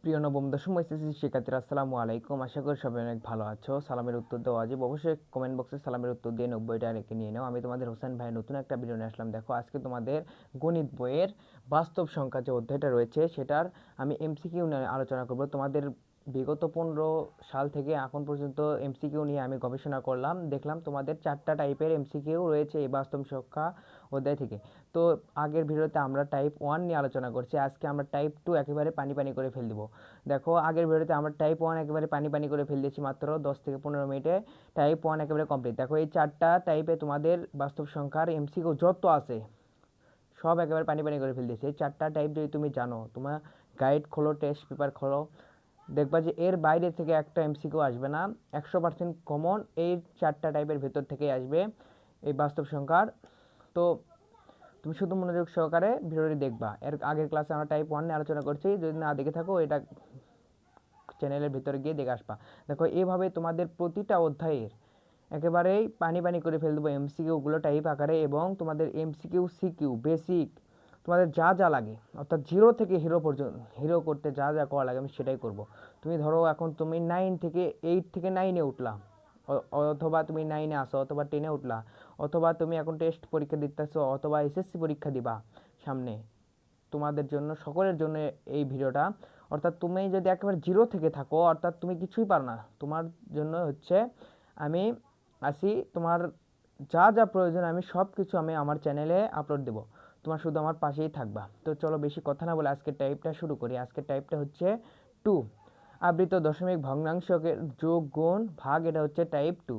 প্রিয় নবম দশম এসএসসি শিক্ষার্থীরা আসসালামু আলাইকুম। আশা করি সবাই অনেক ভালো আছো। সালামের উত্তর দেওয়া আজীব, অবশ্যই কমেন্ট বক্সে সালামের উত্তর দিয়ে 90টা রেখে নিয়ে নাও। আমি তোমাদের হোসেন ভাই নতুন একটা ভিডিও নিয়ে আসলাম। দেখো, আজকে তোমাদের গণিত বইয়ের বাস্তব সংখ্যা যে অধ্যায়টা রয়েছে সেটার আমি এমসিকিউ নিয়ে আলোচনা করব। তোমাদের বিগত 15 সাল থেকে এখন পর্যন্ত এমসিকিউ নিয়ে আমি গবেষণা করলাম, দেখলাম তোমাদের 4টা টাইপের এমসিকিউ রয়েছে এই বাস্তব সংখ্যা অধ্যায় থেকে। তো আগের ভিডিওতে আমরা টাইপ 1 নিয়ে আলোচনা করছি, আজকে আমরা টাইপ 2 একেবারে পানি পানি করে ফেল দিব। দেখো, আগের ভিডিওতে আমরা টাইপ 1 একেবারে পানি পানি করে ফেল দিয়েছি, মাত্র 10 থেকে 15 মিনিটে টাইপ 1 একেবারে কমপ্লিট। দেখো, এই 4টা টাইপে তোমাদের বাস্তব সংখ্যার এমসিকিউ যত আছে সব একেবারে পানি পানি করে ফেল দিয়েছি। এই 4টা টাইপ যদি তুমি জানো, তোমার গাইড খোলো, টেস্ট পেপার খোলো, দেখবা যে এর বাইরে থেকে একটা এমসিকিউ আসবে না। 100% কমন এই 4টা টাইপের ভেতর থেকেই আসবে এই বাস্তব সংখ্যার। তো তুমি শুধু মনোযোগ সহকারে ভিডিওটি দেখবা। এর আগের ক্লাসে আমরা টাইপ 1 নিয়ে আলোচনা করছি, যদি না দেখে থাকো এটা চ্যানেলের ভিতরে গিয়ে দেখে আসবা। দেখো, এইভাবে তোমাদের প্রতিটা অধ্যায়ের একেবারেই পানি পানি করে ফেলে দেবো এমসিকিউগুলো টাইপ আকারে, এবং তোমাদের এমসিকিউ সিকিউ বেসিক তোমাদের যা যা লাগে, অর্থাৎ জিরো থেকে হিরো পর্যন্ত, হিরো করতে যা যা করা লাগে আমি সেটাই করব। তুমি ধরো এখন তুমি 8 থেকে 9-এ উঠলা, অথবা তুমি 9-এ আসো, অথবা 10-এ উঠলা, অথবা তুমি এখন টেস্ট পরীক্ষা দিতেছো, অথবা এসএসসি পরীক্ষা দিবা সামনে, তোমাদের জন্য সকলের জন্য এই ভিডিওটা। অর্থাৎ তুমি যদি একেবারে জিরো থেকে থাকো, অর্থাৎ তুমি কিছুই পার না, তোমার জন্য হচ্ছে আমি আসি, তোমার যা যা প্রয়োজন আমি সব কিছু আমি আমার চ্যানেলে আপলোড দেবো, তোমার শুধু আমার পাশেই থাকবা। তো চলো বেশি কথা না বলে আজকের টাইপটা শুরু করি। আজকের টাইপটা হচ্ছে 2, আবৃত দশমিক ভগ্নাংশকে যোগ গুণ ভাগ, এটা হচ্ছে টাইপ 2।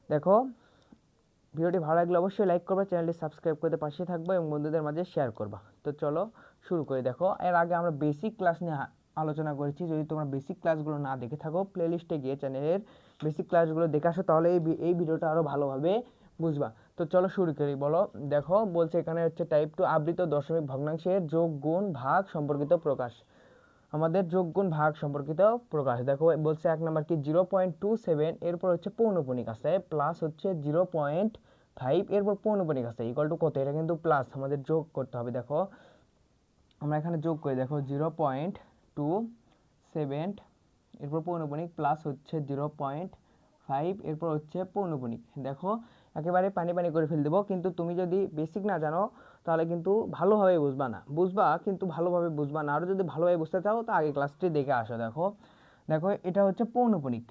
দেখো, ভিডিওটি ভালো লাগলে অবশ্যই লাইক করবে, চ্যানেলটি সাবস্ক্রাইব করতে পাশে থাকবে এবং বন্ধুদের মাঝে শেয়ার করবা। তো চলো শুরু করি। দেখো, এর আগে আমরা বেসিক ক্লাস নিয়ে আলোচনা করেছি। যদি তোমরা বেসিক ক্লাসগুলো না দেখে থাকো, প্লেলিস্টে গিয়ে চ্যানেলের বেসিক ক্লাসগুলো দেখে আসো, তাহলে এই ভিডিওটা আরও ভালোভাবে বুঝবা। তো চলো শুরু করি। বলো, দেখো বলছে এখানে হচ্ছে টাইপ 2, আবৃত দশমিক ভগ্নাংশের যোগ গুণ ভাগ সম্পর্কিত প্রকাশ। আমাদের যোগ গুণ ভাগ সম্পর্কিত প্রকাশ। দেখো বলছে 1 নাম্বার কি 0.27, এরপর হচ্ছে পৌনপুণিক আছে, প্লাস হচ্ছে 0.5, এরপর পৌনপুণিক আছে, ইকুয়াল টু কত, এটা কিন্তু প্লাস আমাদের যোগ করতে হবে। দেখো আমরা এখানে যোগ করি, দেখো 0.27, এরপর পৌনপুণিক, প্লাস হচ্ছে 0.5, এরপর হচ্ছে পৌনপুণিক। দেখো একেবারে পানি পানি করে ফেল দেবো, কিন্তু তুমি যদি বেসিক না জানো তাহলে কিন্তু ভালোভাবে বুঝবা না, বুঝবা কিন্তু ভালোভাবে বুঝবা না। আরও যদি ভালোভাবে বুঝতে চাও তো আগে ক্লাসটি দেখে আসো। দেখো দেখো এটা হচ্ছে পৌনপুণিক,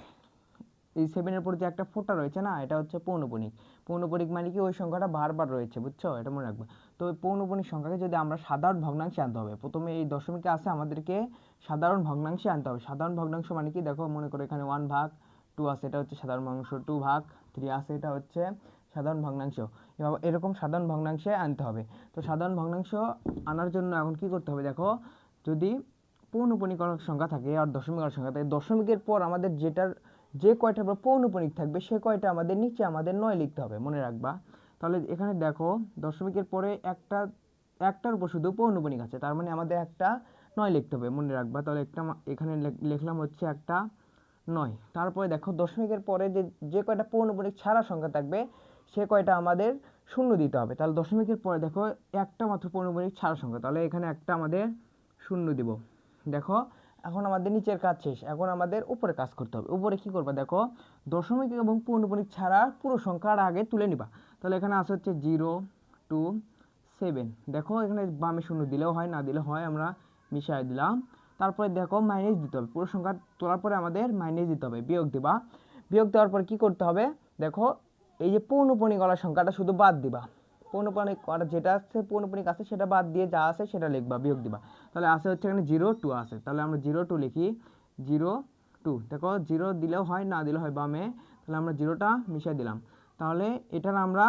এই 7-এর পর যে একটা ফোঁটা রয়েছে না, এটা হচ্ছে পৌনপুণিক। পৌনপুণিক মানে কি, ওই সংখ্যাটা বারবার রয়েছে, বুঝছো, এটা মনে রাখবে। তো ওই পৌনপুণিক সংখ্যাকে যদি আমরা সাধারণ ভগ্নাংশে আনতে হবে, প্রথমে এই দশমিকে আছে আমাদেরকে সাধারণ ভগ্নাংশে আনতে হবে। সাধারণ ভগ্নাংশ মানে কি, দেখো মনে করো এখানে 1/2 আছে, এটা হচ্ছে সাধারণ ভগ্নাংশ, 2/3 আছে, এটা হচ্ছে সাধারণ ভগ্নাংশ। এরকম সাধারণ ভগ্নাংশে আনতে হবে। তো সাধারণ ভগ্নাংশ আনার জন্য এখন কি করতে হবে, দেখো যদি পৌনপুণিক সংখ্যা থাকে আর দশমিক সংখ্যা থাকে, দশমিকের পর আমাদের যে কয়টা পৌনপুণিক থাকবে সে কয়টা আমাদের নিচে আমাদের 9 লিখতে হবে, মনে রাখবা। তাহলে এখানে দেখো দশমিকের পরে একটার উপর শুধু পৌনপুণিক আছে, তার মানে আমাদের একটা 9 লিখতে হবে, মনে রাখবা। তাহলে একটা এখানে লিখলাম হচ্ছে একটা 9। তারপরে দেখো দশমিকের পরে যে কয়টা পৌনপুণিক ছাড়া সংখ্যা থাকবে সে কয়টা আমাদের শূন্য দিতে হবে। তাহলে দশমিকের পরে দেখো একটা মাত্র পৌনপুণিক ছাড়া সংখ্যা, তাহলে এখানে একটা আমাদের শূন্য দিব। দেখো এখন আমাদের নিচের কাজ শেষ, এখন আমাদের উপরে কাজ করতে হবে। উপরে কি করবা, দেখো দশমিক এবং পৌনপুণিক ছাড়া পুরো সংখ্যার আগে তুলে নিবা। তাহলে এখানে আসে হচ্ছে 0, 2, 7। দেখো এখানে বামে শূন্য দিলেও হয়, না দিলেও হয়, আমরা মিশাই দিলাম। তারপরে দেখো মাইনাস দিতে হবে, পুরো সংখ্যা তোলার পরে আমাদের মাইনাস দিতে হবে, বিয়োগ দিবা। বিয়োগ দেওয়ার পর কি করতে হবে, দেখো এই যে পৌনপুণিক ওয়ালা সংখ্যাটা শুধু বাদ দিবা, পৌনপুণিক যেটা আছে পৌনপুণিক আছে সেটা বাদ দিয়ে যা আছে সেটা লিখবা, বিয়োগ দিবা। তাহলে আসে হচ্ছে এখানে 0, 2 আছে, তাহলে আমরা 0, 2 লিখি, 0, 2। দেখো 0 দিলেও হয়, না দিলেও হয় বামে, তাহলে আমরা 0টা মিশিয়ে দিলাম। তাহলে এটার আমরা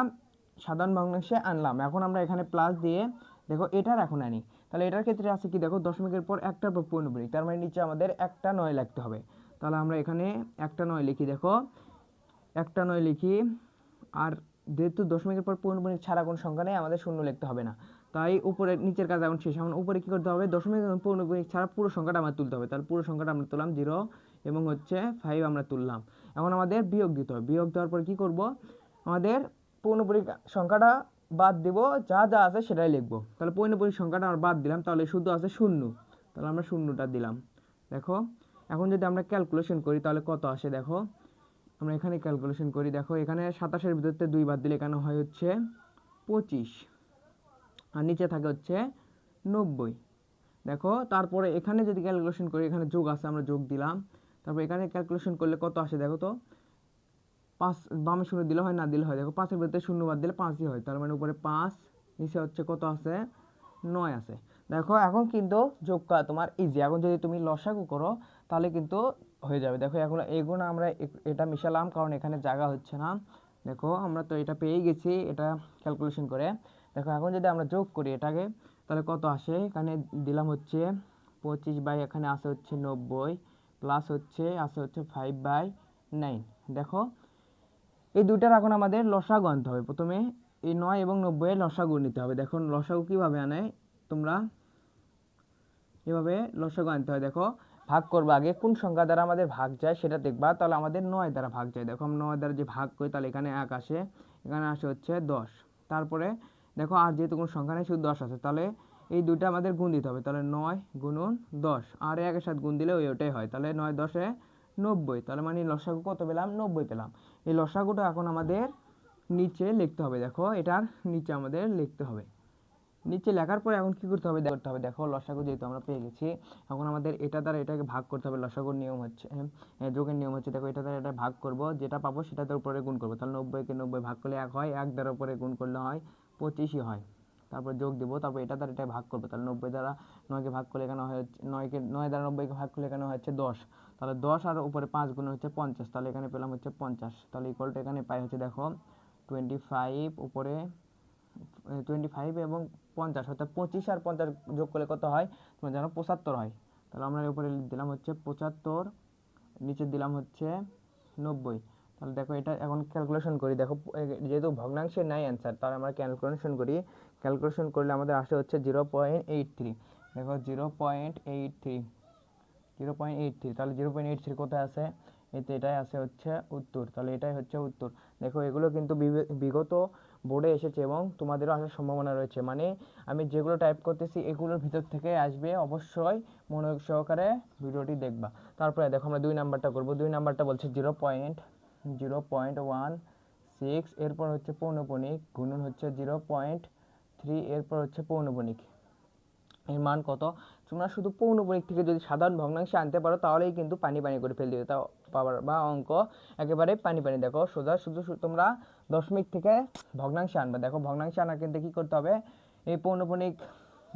সাধারণ ভগ্নাংশে আনলাম। এখন আমরা এখানে প্লাস দিয়ে দেখো এটার এখন আনি। তাহলে এটার ক্ষেত্রে আছে কি, দেখো দশমিকের পর একটার পর পৌনপুণিক, তার মানে নিচে আমাদের একটা 9 লিখতে হবে। তাহলে আমরা এখানে একটা 9 লিখি, দেখো একটা 9 লিখি। আর যেহেতু দশমিকের পর পৌনপুণিক ছাড়া কোনো সংখ্যা নেই, আমাদের শূন্য লিখতে হবে না। তাই উপরে নিচের কাজ এখন শেষ। এখন উপরে কি করতে হবে, দশমিক এবং পৌনপুণিক ছাড়া পুরো সংখ্যাটা আমরা তুলতে হবে। তাহলে পুরো সংখ্যাটা আমরা তুললাম 0 এবং হচ্ছে 5 আমরা তুললাম। এখন আমাদের বিয়োগ দিতে হবে। বিয়োগ দেওয়ার পর কি করব, আমাদের পৌনপুণিক সংখ্যাটা বাদ দিব, যা যা আছে সেটাই লিখবো। তাহলে পৌনপুণিক সংখ্যাটা আমরা বাদ দিলাম, তাহলে শুধু আছে 0। তাহলে আমরা শূন্যটা দিলাম। দেখো এখন যদি আমরা ক্যালকুলেশন করি তাহলে কত আসে দেখো, আমরা এখানে ক্যালকুলেশন করি। দেখো এখানে 27-এর ভিতরতে 2 বাদ দিলে এখানে হয় হচ্ছে 25, আর নিচে থাকে হচ্ছে 90। দেখো তারপরে এখানে যদি ক্যালকুলেশন করি, এখানে যোগ আছে, আমরা যোগ দিলাম। তারপর এখানে ক্যালকুলেশন করলে কত আসে দেখো তো, 5 বামে শূন্য দিলে হয়, না দিলে হয়। দেখো 5-এর ভিতরে শূন্য বাদ দিলে 5ই হয়, তার মানে উপরে 5, নিচে হচ্ছে কত আছে, 9 আছে। দেখো এখন কিন্তু যোগ করা তোমার ইজি। এখন যদি তুমি লসাগু করো তাহলে কিন্তু হয়ে যাবে। দেখো এখন এগুলো আমরা এটা মিশালাম কারণ এখানে জায়গা হচ্ছে না। দেখো আমরা তো এটা পেয়েই গেছি এটা ক্যালকুলেশন করে। দেখো এখন যদি আমরা যোগ করি এটাকে তাহলে কত আসে, এখানে দিলাম হচ্ছে 25 বাই এখানে আসে হচ্ছে 90 প্লাস হচ্ছে আসে হচ্ছে 5/9। দেখো এই দুইটার এখন আমাদের লসাগু আনতে হবে। প্রথমে এই 9 এবং 90 এর লসাগু নিতে হবে। দেখো লসাগু কীভাবে আনে তোমরা, এভাবে লসাগু আনতে হয়। দেখো ভাগ করবো, আগে কোন সংখ্যা দ্বারা আমাদের ভাগ যায় সেটা দেখবা। তাহলে আমাদের 9 দ্বারা ভাগ যায়। দেখো আমরা 9 দ্বারা যে ভাগ করি তাহলে এখানে 1 আসে, এখানে আসে হচ্ছে 10। তারপরে দেখো আর যেহেতু কোনো সংখ্যা নেই শুধু 10 আছে, তাহলে এই দুইটা আমাদের গুণ দিতে হবে। তাহলে 9 গুণন 10, আর 1-এর সাথে গুণ দিলে ওইটাই হয়। তাহলে 9 10-এ 90, তাহলে মানে লসাগু কত পেলাম, 90 পেলাম। এই লসাগুটা এখন আমাদের নিচে লিখতে হবে। দেখো এটার নিচে আমাদের লিখতে হবে। নিচে লেখার পরে এখন কী করতে হবে করতে হবে, দেখো লসাগু যেহেতু আমরা পেয়ে গেছি, এখন আমাদের এটা দ্বারা এটাকে ভাগ করতে হবে। লসাগুর নিয়ম হচ্ছে যোগের নিয়ম হচ্ছে, দেখো এটা দ্বারা এটা ভাগ করব, যেটা পাবো সেটার উপরে গুণ করবো। তাহলে 90-কে 90 ভাগ করলে 1 হয়, 1 দ্বারা উপরে গুণ করলে হয় 25ই হয়। তারপর যোগ দিব, তারপর এটা দ্বারা এটা ভাগ করবো। তাহলে 90 দ্বারা 9কে ভাগ করলে এখানে হয় হচ্ছে 9 দ্বারা 90কে ভাগ করলে এখানে হচ্ছে 10। তাহলে 10 আর উপরে 5 গুণ হচ্ছে 50, তাহলে এখানে পেলাম হচ্ছে 50। তাহলে ইকুয়ালটা এখানে পাই হচ্ছে দেখো 25 উপরে 25 এবং 50, অর্থাৎ 25 আর 50 যোগ করলে কত হয় তোমরা জানো, 75 হয়। তাহলে আমরা উপরে দিলাম হচ্ছে 75, নিচে দিলাম হচ্ছে 90। তাহলে দেখো এটা এখন ক্যালকুলেশন করি। দেখো যেহেতু ভগ্নাংশে নাই অ্যান্সার, তাহলে আমরা ক্যালকুলেশন করি। ক্যালকুলেশন করলে আমাদের আসে হচ্ছে 0.83। দেখো 0.83, তাহলে 0.83 কোথায় আছে, এতে এটাই আছে হচ্ছে উত্তর। তাহলে এটাই হচ্ছে উত্তর। দেখো এগুলো কিন্তু বিগত বোর্ডে এসেছে এবং তোমাদেরও আসার সম্ভাবনা রয়েছে। মানে আমি যেগুলো টাইপ করতেছি এগুলোর ভিতর থেকে আসবে, অবশ্যই মনোযোগ সহকারে ভিডিওটি দেখবা। তারপরে দেখো আমরা 2 নাম্বারটা করব। 2 নাম্বারটা বলছে 0.16, এরপর হচ্ছে পৌনঃপুনিক গুণন হচ্ছে 0.3, এরপর হচ্ছে পৌনঃপুনিক। এর মান কত, তোমরা শুধু পৌনঃপুনিক থেকে যদি সাধারণ ভগ্নাংশে আনতে পারো তাহলেই কিন্তু পানি পানি করে ফেলে দিতে পারবা, বা অঙ্ক একেবারে পানি পানি। দেখো সোজা শুধু তোমরা দশমিক থেকে ভগ্নাংশে আনবে। দেখো ভগ্নাংশে আনার কিন্তু কী করতে হবে, এই পৌনঃপুনিক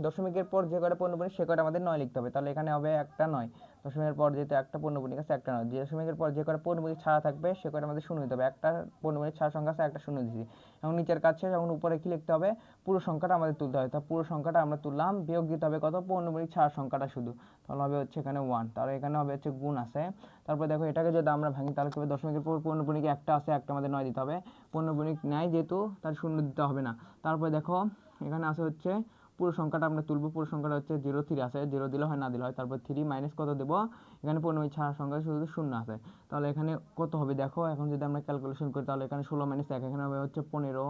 দশমিকের পর যে কটা পৌনঃপুনিক সে কটা আমাদের 9 লিখতে হবে। তাহলে এখানে হবে একটা 9, দশমিকের পর যেহেতু একটা পৌনঃপুনিক আছে একটা 9, যে দশমিকের পর যে কটা পৌনঃপুনিক ছাড়া থাকবে সে কটা আমাদের শূন্য দিতে হবে। একটা পৌনঃপুনিক ছাড়া সংখ্যা আছে, একটা শূন্য দিয়েছি। এখন নিচের কাজ শেষ, এখন উপরে কী লিখতে হবে, পুরো সংখ্যাটা আমাদের তুলতে হবে। তা পুরো সংখ্যাটা আমরা তুললাম, বিয়োগ দিতে হবে কত, পৌনঃপুনিক ছাড়া সংখ্যাটা শুধু। তাহলে হবে হচ্ছে এখানে 1, তাহলে এখানে হবে হচ্ছে গুণ আছে। তারপর দেখো এটাকে যদি আমরা ভাঙি তাহলে কী হবে, দশমিকের পর পৌনঃপুনিক একটা আছে, একটা আমাদের 9 দিতে হবে। পৌনঃপুনিক নাই যেহেতু তার শূন্য দিতে হবে না। তারপরে দেখো এখানে আছে হচ্ছে পুরো সংখ্যাটা আমরা তুলব। পুরো সংখ্যাটা হচ্ছে 0.3 আছে, 0 দিলে হয় না দিলে হয়। তারপর 3 মাইনাস কত দেবো, এখানে পৌনঃপুনিক ছাড়া সংখ্যা শুধু শূন্য আছে। তাহলে এখানে কত হবে দেখো, এখন যদি আমরা ক্যালকুলেশন করি তাহলে এখানে 16 - 1, এখানে হবে হচ্ছে 15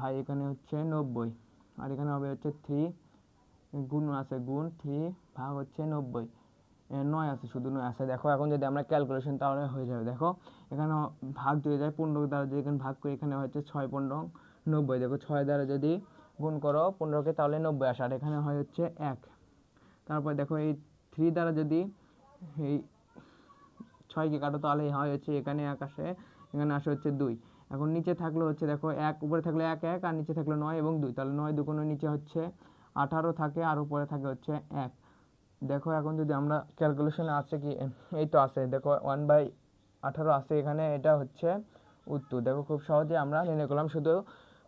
ভাই, এখানে হচ্ছে 90, আর এখানে হবে হচ্ছে 3 গুণ আছে, গুণ 3 ভাগ হচ্ছে 90, 9 আছে, শুধু 9 আছে। দেখো এখন যদি আমরা ক্যালকুলেশন তাহলে হয়ে যাবে। দেখো এখানে ভাগ 2 যায়, 15 দ্বারা যদি এখানে ভাগ করি এখানে হচ্ছে 6 15 90। দেখো 6 দ্বারা যদি গুণ করো 15কে তাহলে 90 আসে, আর এখানে হয় হচ্ছে 1। তারপর দেখো এই 3 দ্বারা যদি এই 6কে কাটো তাহলে হয় হচ্ছে এখানে 1 আসে, এখানে আসে হচ্ছে 2। এখন নিচে থাকলে হচ্ছে দেখো 1, উপরে থাকলে 1 1, আর নিচে থাকলে 9 এবং 2, তাহলে 9 2 নিচে হচ্ছে 18 থাকে, আর উপরে থাকে হচ্ছে 1। দেখো এখন যদি আমরা ক্যালকুলেশনে আছে কি, এই তো আছে, দেখো 1/18 আছে এখানে, এটা হচ্ছে উত্তর। দেখো খুব সহজে আমরা নির্ণয় করলাম, শুধু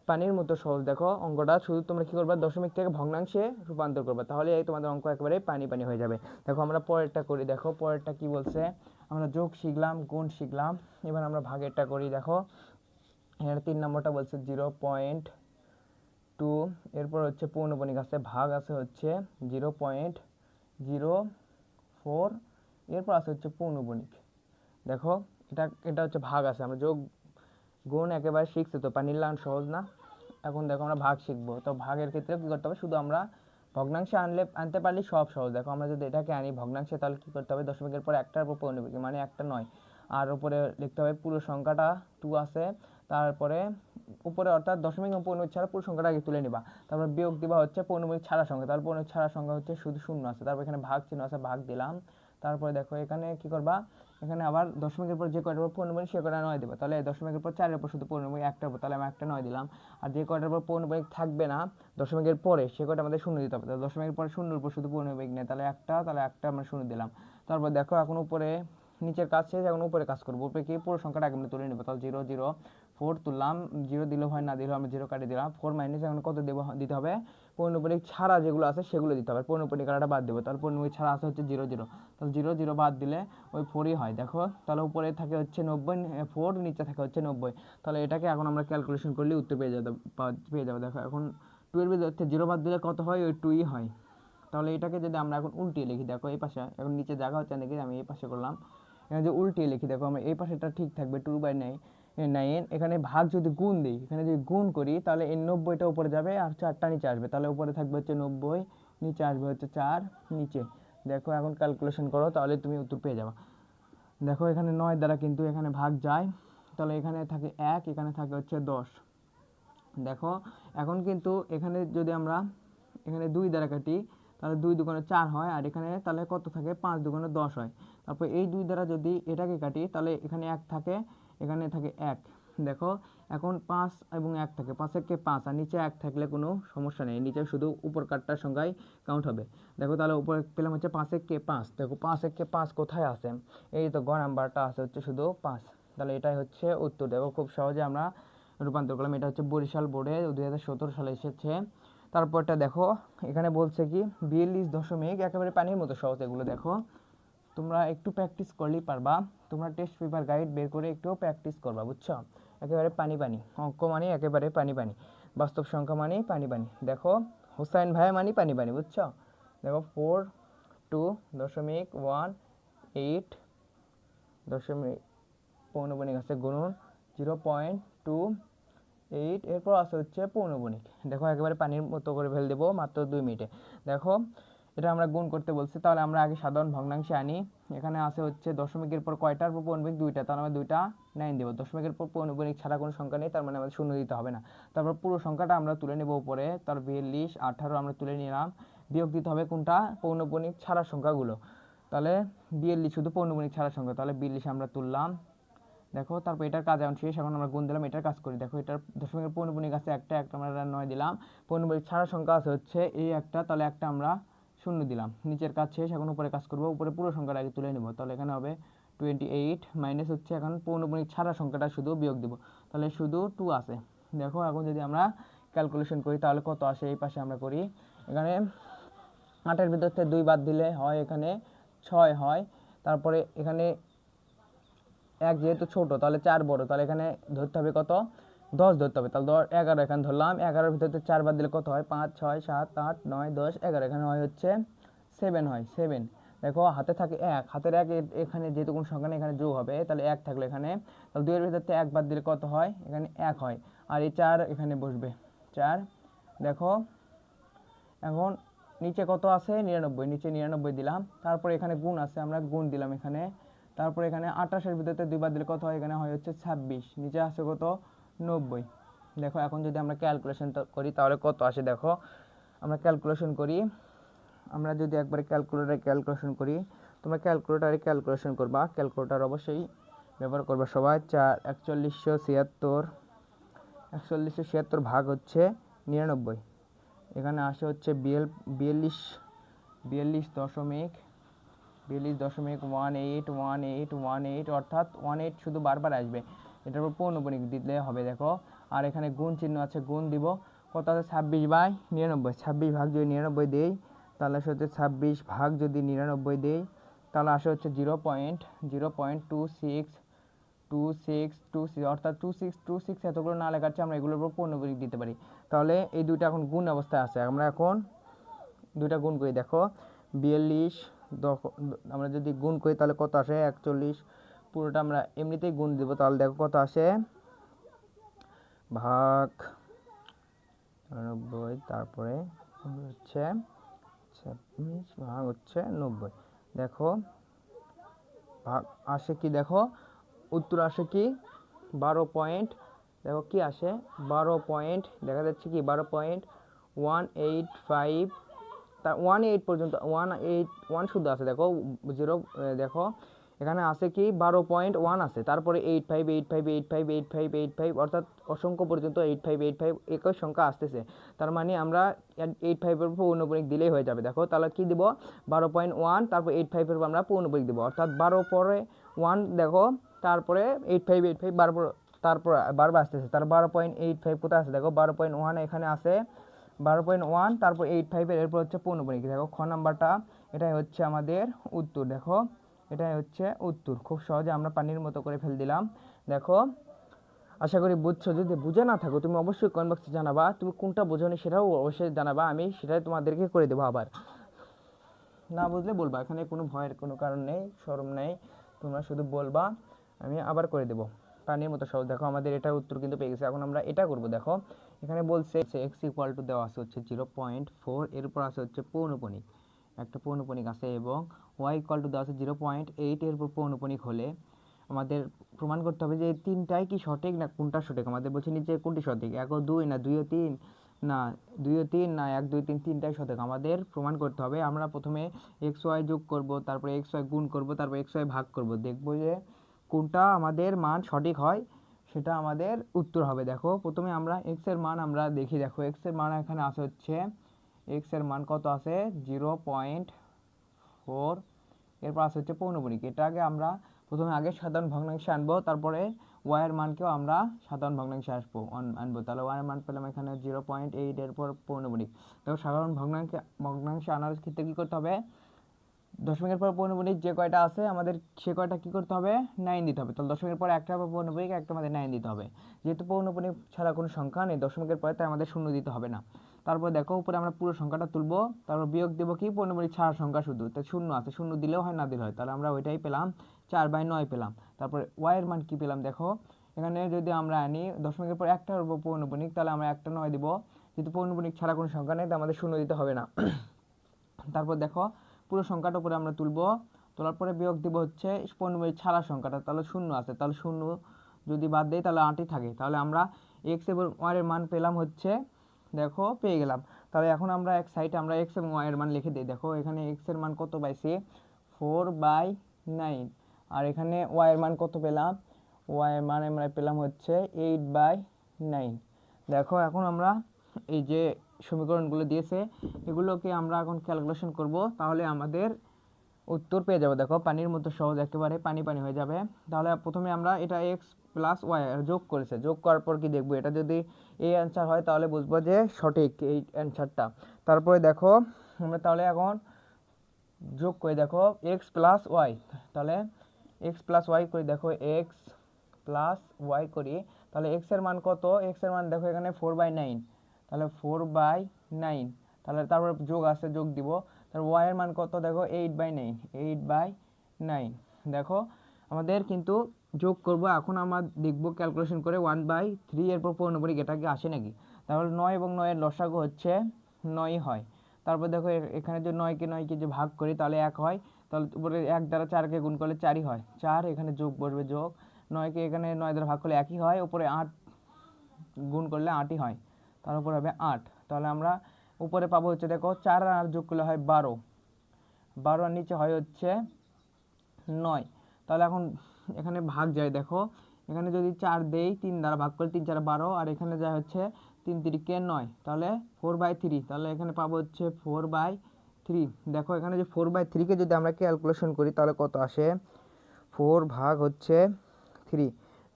পানির মতো সহজ। দেখো অঙ্কটা শুধু তোমরা কী করবা, দশমিক থেকে ভগ্নাংশে রূপান্তর করবা, তাহলে এই তোমাদের অঙ্ক একেবারে পানি পানি হয়ে যাবে। দেখো আমরা পরেরটা করি। দেখো পরেরটা কি বলছে, আমরা যোগ শিখলাম, গুণ শিখলাম, এবার আমরা ভাগেরটা করি। দেখো এখানে 3 নম্বরটা বলছে 0.2, এরপর হচ্ছে পৌনঃপুনিক আছে, ভাগ আছে হচ্ছে 0.04, এরপর আছে হচ্ছে পৌনঃপুনিক। দেখো এটা হচ্ছে ভাগ আছে, আমরা যোগ গুণ একেবারে শিখছে তো, পানির লাগান সহজ না। এখন দেখো আমরা ভাগ শিখবো, তো ভাগের ক্ষেত্রে কী করতে হবে, শুধু আমরা ভগ্নাংশে আনতে পারলে সব সহজ। দেখো আমরা যদি এটাকে আনি ভগ্নাংশে, তাহলে কী করতে হবে, দশমিকের পর একটার উপর পৌনর্বিক মানে একটা নয়, আর উপরে লিখতে হবে পুরো সংখ্যাটা 2 আছে, তারপরে উপরে অর্থাৎ দশমিক এবং পৌনর্বিক ছাড়া পুরো সংখ্যাটা আগে তুলে নিবা, তারপর বিয়োগ দিবা হচ্ছে পৌনর্বিক ছাড়া সংখ্যা, তাহলে পৌনর্বিক ছাড়া সংখ্যা হচ্ছে শুধু শূন্য আছে, তারপর এখানে ভাগ চিহ্ন আছে, ভাগ দিলাম। তারপরে দেখো এখানে কি করবা, এখানে আবার দশমিকের পর যে কয়টার উপর পৌনর্বিক সে কয়টা 9 দেবো, তাহলে দশমিকের পর 4-এর উপর শুধু পৌনর্বিক একটার উপর, তাহলে আমি একটা 9 দিলাম। আর যে কয়টার উপর পৌনর্বিক থাকবে না দশমিকের পরে সে কয়টা আমাদের শূন্য দিতে হবে, তাহলে দশমিকের পরে শূন্যর উপর শুধু পৌনর্বিক নেই, তাহলে একটা আমরা শূন্য দিলাম। তারপর দেখো এখন উপরে নিচের কাজ শেষ, এখন উপরে কাজ করবো। উপরে কি পুরো সংখ্যাটা আগে আমরা তুলে নেবো, তাহলে 0 0 4 তুললাম, 0 দিলেও হয় না দিলেও আমরা 0 কাটিয়ে দিলাম। 4 মাইনাস এখন কত দিতে হবে, পৌনর্বিক ছাড়া যেগুলো আছে সেগুলো দিতে হবে, পৌনর্বিক কাটাটা বাদ দেবো, তাহলে পৌনর্বিক ছাড়া আছে হচ্ছে 0 0, তাহলে 0 0 বাদ দিলে ওই 4ই হয়। দেখো তাহলে উপরে থাকে হচ্ছে 90, 4 নিচে থাকে হচ্ছে 90, তাহলে এটাকে এখন আমরা ক্যালকুলেশন করলে উত্তর পেয়ে যাবো। দেখো এখন 2 এর ভিতর 0 বাদ দিলে কত হয়, ওই 2ই হয়। তাহলে এটাকে যদি আমরা এখন উল্টিয়ে লিখি, দেখো এই পাশে এখন নিচে জায়গা হচ্ছে দেখি আমি এই পাশে করলাম, এখানে যে উল্টিয়ে লিখি দেখো আমরা এই পাশেটা ঠিক থাকবে 2/9, এখানে ভাগ যদি গুণ দিই, এখানে যদি গুণ করি তাহলে এই 90টা উপরে যাবে আর 4টা নিচে আসবে, তাহলে উপরে থাকবে হচ্ছে 90, নিচে আসবে হচ্ছে 4 নিচে। দেখো এখন ক্যালকুলেশন করো তাহলে তুমি উত্তর পেয়ে যাবে। দেখো এখানে 9 দ্বারা কিন্তু এখানে ভাগ যায়, তাহলে এখানে থাকে 1, এখানে থাকে হচ্ছে 10। দেখো এখন কিন্তু এখানে যদি আমরা এখানে 2 দ্বারা কাটি তাহলে 2 দুগুণে 4 হয়, আর এখানে তাহলে কত থাকে, 5 দুগুণে 10 হয়। তারপর এই 2 দ্বারা যদি এটাকে কাটি তাহলে এখানে 1 থাকে, এখানে থাকে 1। দেখো এখন 5 এবং 1 থাকে, 5 একে 5, আর নিচে 1 থাকলে কোনো সমস্যা নেই, নিচে শুধু উপর কাটটার সংখ্যায় কাউন্ট হবে। দেখো তাহলে উপরে পেলাম হচ্ছে 5 একে 5। দেখো 5 একে 5 কোথায় আছে, এই তো গ নাম্বারটা আছে হচ্ছে শুধু 5, তাহলে এটাই হচ্ছে উত্তর। দেখো খুব সহজে আমরা রূপান্তর করলাম, এটা হচ্ছে বরিশাল বোর্ডে 2017 সালে এসেছে। তারপরটা দেখো এখানে বলছে কি 42 একেবারে পানির মতো সহজ, এগুলো দেখো তোমরা একটু প্র্যাকটিস করলেই পারবা, তোমরা টেস্ট পেপার গাইড বের করে একটু প্র্যাকটিস করবা, বুঝছো, একেবারে পানি পানি অঙ্ক মানে একেবারে পানি পানি, বাস্তব সংখ্যা মানে পানি পানি। দেখো হোসাইন ভাই মানে পানি পানি, বুঝছো। দেখো 4.2.18 দশমিক পৌনর্বণিক আছে গুণন 0.28, এরপর আছে হচ্ছে পৌনর্বণিক। দেখো একেবারে পানির মতো করে ফেল দেবো মাত্র 2 মিনিটে। দেখো এটা আমরা গুণ করতে বলছি, তাহলে আমরা আগে সাধারণ ভগ্নাংশে আনি। এখানে আছে হচ্ছে দশমিকের পর কয়টার পর পৌনর্বণিক 2টা, তাহলে আমরা 2টা 9 দেবো। দশমিকের পর পৌনর্বণিক ছাড়া কোনো সংখ্যা নেই, তার মানে আমাদের শূন্য দিতে হবে না। তারপর পুরো সংখ্যাটা আমরা তুলে নেব উপরে, তার 42 18 আমরা তুলে নিলাম, বিয়োগ দিতে হবে কোনটা, পৌনর্বণিক ছাড়া সংখ্যাগুলো, তাহলে 42 শুধু পৌনর্বণিক ছাড়া সংখ্যা, তাহলে 42 আমরা তুললাম। দেখো তারপর এটার কাজ এখন শেষ, এখন আমরা গুণ দিলাম, এটার কাজ করি। দেখো এটার দশমিকের পৌনর্বণিক আছে একটা আমরা 9 দিলাম, পৌনর্বণিক ছাড়া সংখ্যা আছে হচ্ছে এই একটা, তাহলে একটা আমরা শূন্য দিলাম। নিচের কাজ শেষ, এখন উপরে কাজ করবো, উপরে পুরো সংখ্যাটা আগে তুলে নেব, তাহলে এখানে হবে 28 মাইনাস হচ্ছে এখন পৌনর্বণিক ছাড়া সংখ্যাটা শুধু বিয়োগ দিব, তাহলে শুধু 2 আছে। দেখো এখন যদি আমরা ক্যালকুলেশন করি তাহলে কত আসে, এই পাশে আমরা করি, এখানে 8-এর ভিতর থেকে 2 বাদ দিলে হয় এখানে 6 হয়, তারপরে এখানে 1 যেহেতু ছোট তাহলে 4 বড়, তাহলে এখানে ধরতে হবে কত, 10 ধরতে হবে, তাহলে 11 এখানে ধরলাম, 11-এর ভিতরে 4 বাদ দিলে কত হয়, 5 6 7 8 9 10 11, এখানে হয় হচ্ছে 7 হয় 7। দেখো হাতে থাকে 1, হাতের 1 এখানে যেহেতু কোনো সংখ্যা নেই এখানে যোগ হবে, তাহলে 1 থাকলো এখানে, তাহলে 2 এর ভিতর থেকে 1 বাদ দিলে কত হয়, এখানে 1 হয়, আর এই 4 এখানে বসবে 4। দেখো এখন নিচে কত আছে 99, নিচে 99 দিলাম, তারপরে এখানে গুণ আছে আমরা গুণ দিলাম এখানে, তারপরে এখানে 28-এর ভিতরে 2 বার দিলে কত হয়, এখানে হয় হচ্ছে 26, নিচে আছে কত 90। দেখো এখন যদি আমরা ক্যালকুলেশন করি তাহলে কত আসে, দেখো আমরা ক্যালকুলেশন করি, আমরা যদি একবারে ক্যালকুলেটারে ক্যালকুলেশন করি, তোমরা ক্যালকুলেটারে ক্যালকুলেশন করবা, ক্যালকুলেটার অবশ্যই ব্যবহার করবা সবাই। 4176 ভাগ হচ্ছে 99, এখানে আসে হচ্ছে 42.1818, অর্থাৎ 18 শুধু বারবার আসবে, এটার উপর পৌনর্বণিক দিলে হবে। দেখো আর এখানে গুণ চিহ্ন আছে, গুণ দিব, কত আছে 26/99, 26 ভাগ যদি 99 দেই তাহলে আসে হচ্ছে 26 ভাগ যদি 99 দেই তাহলে আসে হচ্ছে 0.2626, অর্থাৎ 2626 এতগুলো না লেখাচ্ছে আমরা এগুলোর উপর পৌনর্বণিক দিতে পারি। তাহলে এই দুইটা এখন গুণ অবস্থায় আছে, আমরা এখন দুইটা গুণ করি। দেখো 42 আমরা যদি গুণ করি তাহলে কত আসে 41, পুরোটা আমরা এমনিতেই গুণ দিব, তাহলে দেখো কত আসে, ভাগ 99, তারপরে হচ্ছে ভাগ হচ্ছে 90। দেখো ভাগ আসে কি, দেখো উত্তর আসে কি 12 পয়েন্ট, দেখো কি আসে 12 পয়েন্ট, দেখা যাচ্ছে কি 12.185, তার 18 পর্যন্ত 181 শুধু আছে, দেখো জিরো, দেখো এখানে আছে কি 12.1 আছে, তারপরে 85 অর্থাৎ অসংখ্য পর্যন্ত 85 একই সংখ্যা আসতেছে। তার মানে আমরা 85-এর উপর পূর্ণবর্গ দিলেই হয়ে যাবে। দেখো তাহলে কি দিব 12.1, তারপর 85-এর উপর আমরা পূর্ণবর্গ দিব, অর্থাৎ 12 পরে 1, দেখো তারপরে 85 তারপর বারবার আসতেছে, তার 12.85 কোথায় আছে, দেখো 12.1 এখানে আছে, 12.1 তারপর 85-এর এরপর হচ্ছে পূর্ণবর্গ। দেখো খ নাম্বারটা এটাই হচ্ছে আমাদের উত্তর। দেখো এটাই হচ্ছে উত্তর, খুব সহজে আমরা পানির মতো করে ফেল দিলাম। দেখো আশা করি বুঝছো, যদি বুঝে না থাকো তুমি অবশ্যই কমেন্ট বক্সে জানাবা, তুমি কোনটা বোঝোনি সেটাও অবশ্যই জানাবা, আমি সেটাই তোমাদেরকে করে দেবো। আবার না বুঝলে বলবা, এখানে কোনো ভয়ের কোনো কারণ নেই, শরম নেই, তোমরা শুধু বলবা, আমি আবার করে দেবো পানির মতো সহজ। দেখো আমাদের এটার উত্তর কিন্তু পেয়ে গেছে, এখন আমরা এটা করব। দেখো এখানে বলছে এক্স ইকুয়াল টু দেওয়া আছে হচ্ছে 0.4, এরপর আছে হচ্ছে পৌনঃপুনিক, একটা পৌনঃপুনিক আছে, এবং ওয়াই ইকুয়াল টু দেওয়া আছে 0.8, এরপর পৌনঃপুনিক হলে আমাদের প্রমাণ করতে হবে যে এই তিনটাই কি সঠিক না কোনটা সঠিক। আমাদের বলছে নিচে কোনটি সঠিক, 1 ও 2 না 2 ও 3 না 2 ও 3 না 1 2 3, তিনটাই সঠিক আমাদের প্রমাণ করতে হবে। আমরা প্রথমে এক্স ওয়াই যোগ করব, তারপরে এক্স ওয়াই গুণ করব, তারপর এক্স ওয়াই ভাগ করব, দেখব যে কোনটা আমাদের মান সঠিক হয়, সেটা আমাদের উত্তর হবে। দেখো প্রথমে আমরা এক্স এর মান আমরা দেখি। দেখো এক্স এর মান এখানে আছে হচ্ছে, এক্স এর মান কত আছে 0.4, এরপর আছে হচ্ছে পৌনঃপুনিক। এটা আগে আমরা প্রথমে আগে সাধারণ ভগ্নাংশে আনবো, তারপরে ওয়াই এর মানকেও আমরা সাধারণ ভগ্নাংশে আনবো। তাহলে ওয়াই এর মান পেলাম এখানে 0.8, এরপর পৌনঃপুনিক। দেখো সাধারণ ভগ্নাংশে আনার ক্ষেত্রে কী করতে হবে, দশমিকের পর পৌনঃপুনিক যে কয়টা আছে আমাদের সে কয়টা কী করতে হবে, 9 দিতে হবে। তাহলে দশমিকের পর একটা পৌনঃপুনিক, একটা আমাদের 9 দিতে হবে। যেহেতু পৌনঃপুনিক ছাড়া কোনো সংখ্যা নেই দশমিকের পরে, তাই আমাদের শূন্য দিতে হবে না। তারপর দেখো উপরে আমরা পুরো সংখ্যাটা তুলবো, তারপর বিয়োগ দেবো কি পৌনঃপুনিক ছাড়া সংখ্যা শুধু, তাই শূন্য আছে, শূন্য দিলেও হয় না দিলেও হয়, তাহলে আমরা ওইটাই পেলাম 4/9 পেলাম। তারপর ওয়াই এর মান কি পেলাম, দেখো এখানে যদি আমরা আনি দশমিকের পর একটা পৌনঃপুনিক, তাহলে আমরা একটা 9 দিব, যেহেতু পৌনঃপুনিক ছাড়া কোনো সংখ্যা নেই তাই আমাদের শূন্য দিতে হবে না। তারপর দেখো পুরো সংখ্যাটা উপরে আমরা তুলবো, তোলার পরে বিয়োগ দিব হচ্ছে পৌনঃপুনিক ছাড়া সংখ্যাটা, তাহলে শূন্য আছে, তাহলে শূন্য যদি বাদ দেই তাহলে 8ই থাকে। তাহলে আমরা এক্স এবং ওয়াই এর মান পেলাম হচ্ছে, দেখো পেয়ে গেলাম। তাহলে এখন আমরা এক সাইডে আমরা এক্স এবং ওয়াই এর মান লিখে দিই। দেখো এখানে এক্স এর মান কত পাইছি 4/9, আর এখানে ওয়াই এর মান কত পেলাম, ওয়াই এর মান আমরা পেলাম হচ্ছে 8/9। দেখো এখন আমরা এই যে সমীকরণগুলো দিয়েছে এগুলোকে আমরা এখন ক্যালকুলেশন করব, তাহলে আমাদের উত্তর পেয়ে যাবো। দেখো পানির মতো সহজ, একেবারে পানি পানি হয়ে যাবে। তাহলে প্রথমে আমরা এটা এক্স প্লাস ওয়াই যোগ করেছে, যোগ করার পর কি দেখবো, এটা যদি এই অ্যান্সার হয় তাহলে বুঝবো যে সঠিক এই অ্যান্সারটা। তারপরে দেখো আমরা তাহলে এখন যোগ করে দেখো এক্স প্লাস ওয়াই, তাহলে এক্স প্লাস ওয়াই করি, দেখো এক্স প্লাস ওয়াই করি, তাহলে এক্স এর মান কত, এক্স এর মান দেখো এখানে 4/9, তাহলে 4/9, তাহলে তারপর যোগ আছে যোগ দিব, তাহলে ওয়াই এর মান কত, দেখো 8/9, 8/9। দেখো আমাদের কিন্তু যোগ করব, এখন আমরা দেখব ক্যালকুলেশন করে 1/3 এরপর পৌনঃপুনিক এটা কি আসে নাকি, তাহলে 9 এবং 9 এর লসাগু হচ্ছে 9 হয়। তারপর দেখো এখানে যে 9কে যে ভাগ করি তাহলে 1 হয়, তাহলে উপরে 1 দ্বারা 4কে গুণ করলে 4ই হয়, 4 এখানে যোগ বসবে যোগ, 9কে এখানে 9 দ্বারা ভাগ করলে 1ই হয়, উপরে 8 গুণ করলে 8ই হয়, তার উপরে হবে 8। তাহলে আমরা উপরে পাবো হচ্ছে দেখো 4 আর যোগ করলে হয় 12, 12 আর নিচে হয় হচ্ছে 9। তাহলে এখন এখানে ভাগ যায়, দেখো এখানে যদি 4 দেই 3 দ্বারা ভাগ করে 3 4 12, আর এখানে যায় হচ্ছে 3 3 9, তাহলে 4/3, তাহলে এখানে পাবো হচ্ছে 4/3। দেখো এখানে যে 4/3-কে যদি আমরা ক্যালকুলেশন করি তাহলে কত আসে, 4 ভাগ হচ্ছে 3।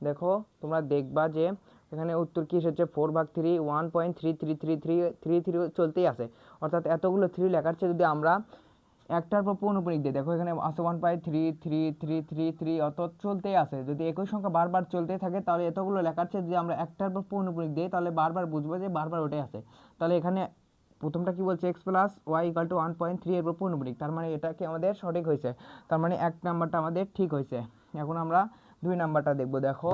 দেখো তোমরা দেখবা যে এখানে উত্তর কী এসেছে, 4/3 1.333333 চলতেই আছে, অর্থাৎ এতগুলো 3 লেখার চেয়ে যদি আমরা একটার পর পৌনঃপুনিক দিই, দেখো এখানে আছে 1.333333, অর্থাৎ চলতেই আছে। যদি একই সংখ্যা বারবার চলতেই থাকে তাহলে এতগুলো লেখার চেয়ে যদি আমরা একটার পর পৌনঃপুনিক দিই তাহলে বারবার বুঝবো যে বারবার ওটাই আছে। তাহলে এখানে প্রথমটা কি বলছে, x plus y equal to 1.3 এর পর পৌনঃপুনিক, তার মানে এটা কি আমাদের সঠিক হয়েছে, তার মানে 1 নাম্বারটা আমাদের ঠিক হয়েছে। এখন আমরা 2 নাম্বারটা দেখব। দেখো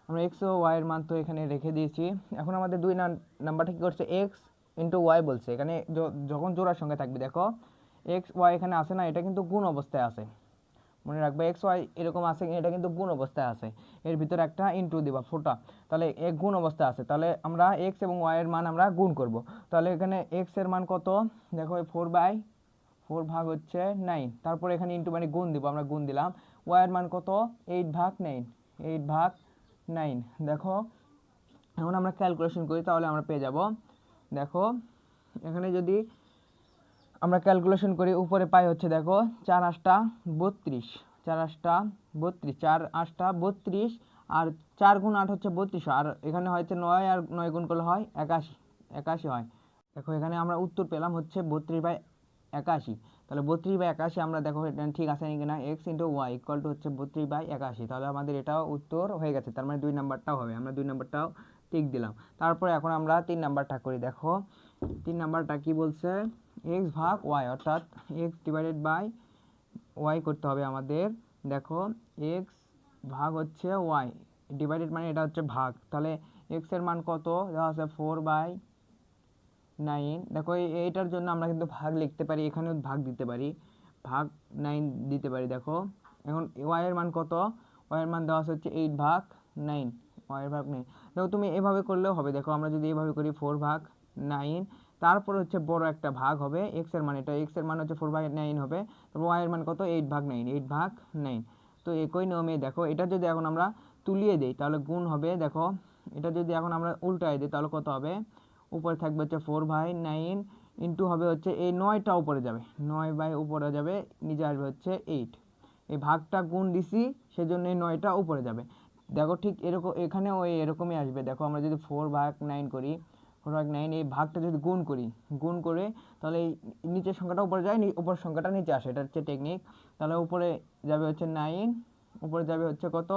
আমরা এক্স ও ওয়াই এর মান তো এখানে রেখে দিয়েছি, এখন আমাদের 2 নাম্বারটা কী করছে, এক্স ইন্টু ওয়াই বলছে, এখানে যখন জোড়ার সঙ্গে থাকবে দেখো এক্স ওয়াই এখানে আসে না, এটা কিন্তু গুণ অবস্থায় আছে, মনে রাখবে এক্স ওয়াই এরকম আছে, এটা কিন্তু গুণ অবস্থায় আছে, এর ভিতরে একটা ইন্টু দিবা ফোটা, তাহলে এক গুণ অবস্থায় আছে, তাহলে আমরা এক্স এবং ওয়াই এর মান আমরা গুণ করব। তাহলে এখানে এক্স এর মান কত, দেখো 4/4 ভাগ হচ্ছে 9, তারপর এখানে ইন্টু মানে গুণ দিব, আমরা গুণ দিলাম। ওয়াই এর মান কত, 8/9, 8/9। দেখো এখন আমরা ক্যালকুলেশন করি, তাহলে আমরা পেয়ে যাব, দেখো এখানে যদি আমরা ক্যালকুলেশন করি, উপরে পাই হচ্ছে দেখো 4×8 32, 4×8 32, 4×8 32, আর 4×8 হচ্ছে 32, আর এখানে হচ্ছে 9 আর 9 গুণ করলে হয় 81, 81 হয়। দেখো এখানে আমরা উত্তর পেলাম হচ্ছে 32/81, তাহলে 32/81 আমরা দেখো এটা ঠিক আছে নাকি না, x into y equal to হচ্ছে 32/81, তাহলে আমাদের এটাও উত্তর হয়ে গেছে, তার মানে 2 নাম্বারটাও হবে, আমরা 2 নাম্বারটাও টিক দিলাম। তারপরে এখন আমরা 3 নাম্বারটা করি, দেখো 3 নাম্বারটা কি বলছে, এক্স ভাগ ওয়াই, অর্থাৎ এক্স ডিভাইডেড বাই ওয়াই করতে হবে আমাদের। দেখো এক্স ভাগ হচ্ছে ওয়াই, ডিভাইডেড মানে এটা হচ্ছে ভাগ, তাহলে এক্স এর মান কত দেওয়া আছে 4/9। দেখো এইটার জন্য আমরা কিন্তু ভাগ লিখতে পারি, এখানেও ভাগ দিতে পারি, ভাগ 9 দিতে পারি। দেখো এখন ওয়াই এর মান কত, ওয়াই এর মান দেওয়া আছে হচ্ছে 8/9, ওয়াই এর ভাগ 9। দেখো তুমি এভাবে করলেও হবে, দেখো আমরা যদি এভাবে করি 4/9, তারপর হচ্ছে বড় একটা ভাগ হবে এক্স এর মান, এটা এক্স এর মান হচ্ছে 4/9 হবে, তারপর ওয়াই এর মান কত 8/9, 8/9। তো একই নিয়মে দেখো এটা যদি এখন আমরা তুলিয়ে দিই তাহলে গুণ হবে, দেখো এটা যদি এখন আমরা উল্টায় দিই তাহলে কত হবে, উপরে থাকবে হচ্ছে 4/9 ইন্টু হবে হচ্ছে এই 9টা উপরে যাবে, 9 উপরে যাবে, নিচে আসবে হচ্ছে 8, এই ভাগটা গুণ দিছি সেজন্য এই 9টা উপরে যাবে। দেখো ঠিক এরকম এখানে ওই এরকমই আসবে, দেখো আমরা যদি 4/9 করি, 4/9 এই ভাগটা যদি গুণ করি, গুণ করে তাহলে এই নিচের সংখ্যাটা উপরে যায়, উপরের সংখ্যাটা নিচে আসে, এটা হচ্ছে টেকনিক। তাহলে উপরে যাবে হচ্ছে 9, উপরে যাবে হচ্ছে কত,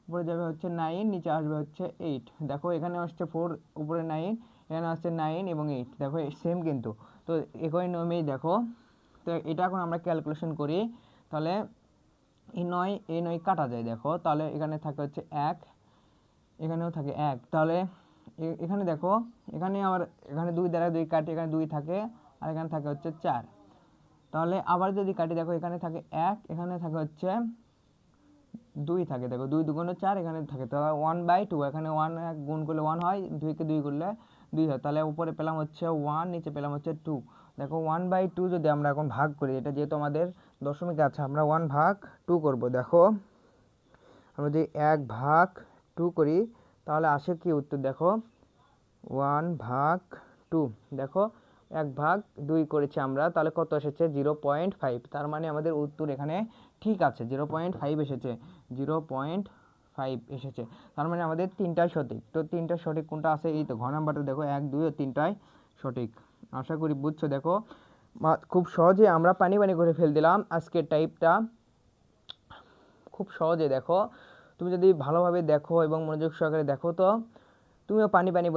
উপরে যাবে হচ্ছে 9, নিচে আসবে হচ্ছে 8। দেখো এখানে আসছে 4, উপরে 9, এখানে আসছে 9 এবং 8, দেখো সেম কিন্তু। তো একই নিয়মেই দেখো, তো এটা এখন আমরা ক্যালকুলেশন করি, তাহলে এই 9 কাটা যায়, দেখো তাহলে এখানে থাকে হচ্ছে 1, এখানেও থাকে 1, তাহলে এখানে দেখো এখানে আবার এখানে 2 দ্বারা 2 কাটি, এখানে 2 থাকে, আর এখানে থাকে হচ্ছে 4, তাহলে আবার যদি কাটি দেখো এখানে থাকে 1, এখানে থাকে হচ্ছে 2 থাকে, দেখো 2 2 4, এখানে থাকে, তাহলে 1/2, এখানে 1 গুণ করলে 1 হয়, 2 কে 2 করলে 2 হয়, তাহলে উপরে পেলাম হচ্ছে 1, নিচে পেলাম হচ্ছে 2। দেখো 1/2 যদি আমরা এখন ভাগ করি, এটা যেহেতু আমাদের দশমিক আছে, আমরা 1/2 করব। দেখো আমরা যদি 1/2 করি তাহলে আসে কি উত্তর, দেখো 1/2, দেখো 1/2 করেছি আমরা, তাহলে কত এসেছে 0.5, তার মানে আমাদের উত্তর এখানে ঠিক আছে, 0.5 এসেছে, 0.5 এসেছে, তার মানে আমাদের 3টাই সঠিক। তো 3টা সঠিক কোনটা আছে, এই তো ঘ নাম্বারটা দেখো 1 2 ও 3টাই সঠিক। আশা করি বুঝছো। দেখো খুব সহজে আমরা পানি পানি করে ফেল দিলাম আজকের টাইপটা, খুব সহজে। দেখো তুমি যদি ভালোভাবে দেখো এবং মনোযোগ সহকারে দেখো, তো তুমিও পানি পানি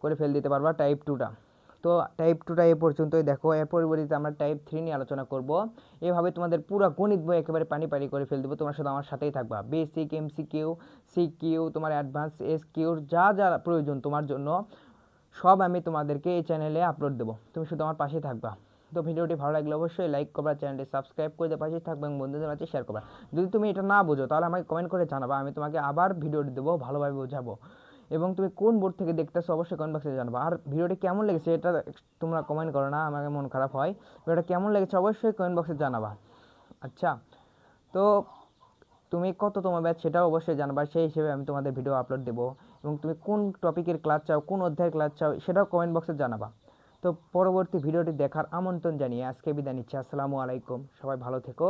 করে ফেল দিতে পারবা টাইপ 2টা। তো টাইপ 2টা এ পর্যন্তই। দেখো এর পরিবর্তে আমরা টাইপ 3 নিয়ে আলোচনা করব। এভাবে তোমাদের পুরো গণিত বই একেবারে পানি পানি করে ফেল দেবো, তোমার সাথে আমার সাথেই থাকবা। বেসিক, এমসিকিউ, সিকিউ, তোমার অ্যাডভান্স, এসকিউর যা যা প্রয়োজন তোমার জন্য সব আমি তোমাদেরকে এই চ্যানেলে আপলোড দেবো, তুমি শুধু আমার পাশেই থাকবা। তো ভিডিওটি ভালো লাগলে অবশ্যই লাইক করবা, চ্যানেলটি সাবস্ক্রাইব করে পাশেই থাকবে এবং বন্ধুদের মাঝে শেয়ার করবা। যদি তুমি এটা না বোঝো তাহলে আমাকে কমেন্ট করে জানাবা, আমি তোমাকে আবার ভিডিওটি দেবো, ভালোভাবে বোঝাবো। এবং তুমি কোন বোর্ড থেকে দেখতেছো অবশ্যই কমেন্ট বক্সে জানাবা। আর ভিডিওটি কেমন লেগেছে এটা তোমরা কমেন্ট করো না, আমাকে মন খারাপ হয়। ভিডিওটা কেমন লেগেছে অবশ্যই কমেন্ট বক্সে জানাবা। আচ্ছা, তো তুমি কততম ব্যাচ সেটাও অবশ্যই জানাবা, সেই হিসেবে আমি তোমাদের ভিডিও আপলোড দেবো। এবং তুমি কোন টপিকের ক্লাস চাও, কোন অধ্যায়ের ক্লাস চাও সেটাও কমেন্ট বক্সে জানাবা। তো পরবর্তী ভিডিওটি দেখার আমন্ত্রণ জানিয়ে আজকে বিদায় নিচ্ছি। আসসালামু আলাইকুম, সবাই ভালো থেকো।